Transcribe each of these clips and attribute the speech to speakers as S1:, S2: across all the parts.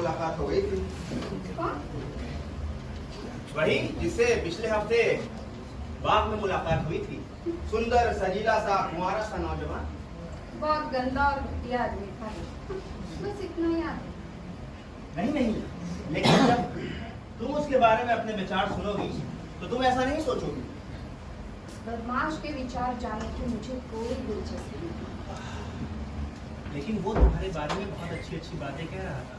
S1: मुलाकात हो गई थी।
S2: कौन?
S1: वही जिससे पिछले हफ्ते बाग में मुलाकात हुई थी। सुंदर सजीला सा कुंवारा सा नौजवान।
S2: बहुत गंदा और घटिया आदमी था। बस इतना ही याद है।
S1: नहीं नहीं, लेकिन जब तुम उसके बारे में अपने विचार सुनोगी तो तुम ऐसा नहीं सोचोगी।
S2: बदमाश के विचार जानने की मुझे कोई दिलचस्पी नहीं।
S1: लेकिन वो तुम्हारे बारे में बहुत अच्छी अच्छी बातें कह रहा था।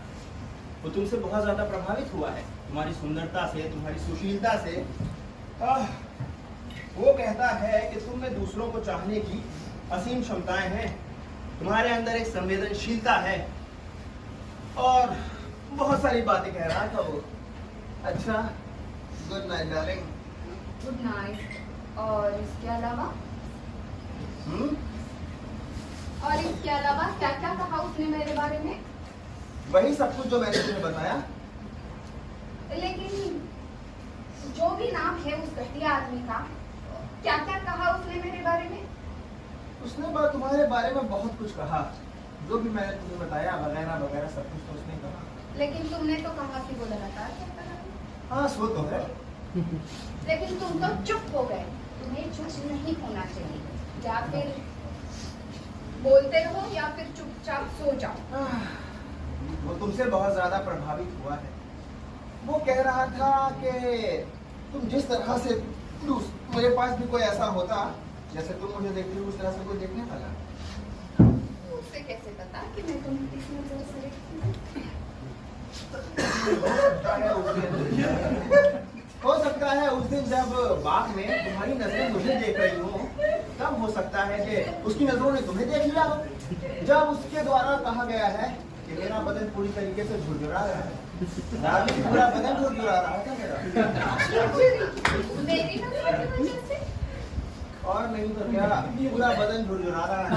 S1: वो तुमसे बहुत ज्यादा प्रभावित हुआ है, तुम्हारी सुंदरता से, तुम्हारी सुशीलता से। वो कहता है कि तुम में दूसरों को चाहने की असीम क्षमताएं हैं, तुम्हारे अंदर एक संवेदनशीलता है और बहुत सारी बातें कह रहा था वो। अच्छा, good night darling.
S2: Good night. और इसके अलावा क्या क्या कहा उसने मेरे बारे में?
S1: वही सब कुछ जो मैंने तुम्हें बताया।
S2: लेकिन जो भी नाम है उस घटिया आदमी का, क्या क्या कहा उसने मेरे बारे में?
S1: उसने तुम्हारे बारे में बहुत कुछ कहा, जो भी मैंने तुम्हें बताया वगैरह वगैरह सब कुछ तो उसने कहा।
S2: लेकिन तुमने तो कहा कि वो लगातार कहता रहा।
S1: हाँ, सो तो है।
S2: लेकिन तुम तो चुप हो गए। तुम्हें चुप नहीं होना चाहिए, या फिर बोलते रहो या फिर चुपचाप सो जाओ।
S1: वो तुमसे बहुत ज्यादा प्रभावित हुआ है। वो कह रहा था कि तुम जिस तरह से मेरे पास भी कोई ऐसा होता जैसे तुम मुझे देखती हो, उस तरह से कोई देखने वाला।
S2: मुझसे कैसे पता कि मैं तुम्हें किस नजर से देखती हूँ?
S1: हो सकता है उस दिन जब बाग में तुम्हारी नजरें मुझे देख रही हो, तब हो सकता है कि उसकी नजरों ने तुम्हें देख लिया हो। जब उसके द्वारा कहा गया है कि मेरा बदन पूरी तरीके से झुरझुरा रहा है, पूरा बदन झुरझुरा रहा था मेरा।
S2: मेरी नजरों की वजह से?
S1: और नहीं तो क्या, पूरा बदन झुरझुरा रहा है।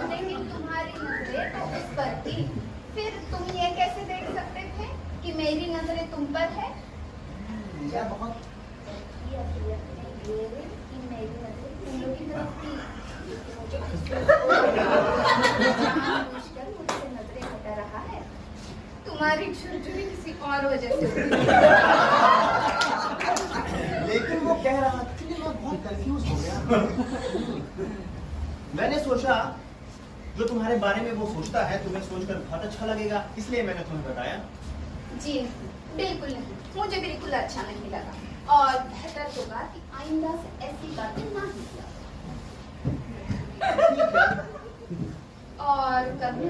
S2: लेकिन तुम्हारी नजरें तो उस पर थी, फिर तुम ये कैसे देख सकते थे कि मेरी नजरें तुम पर है?
S1: क्या बहुत
S2: असलियत में ये है कि मेरी नजरें तुम लोग की तरफ थी। मुझसे नजरें हटा रहा है। तुम्हारी झुरझुरी किसी और वजह से हुई।
S1: लेकिन वो कह रहा था कि मैं बहुत कंफ्यूज हो गया। मैंने सोचा जो तुम्हारे बारे में वो सोचता है तुम्हें सोचकर बहुत अच्छा लगेगा, इसलिए मैंने तुम्हें बताया।
S2: जी बिल्कुल नहीं, मुझे बिल्कुल अच्छा नहीं लगा और बेहतर होगा कि आइंदा से ऐसी बातें ना की जाए। और कभी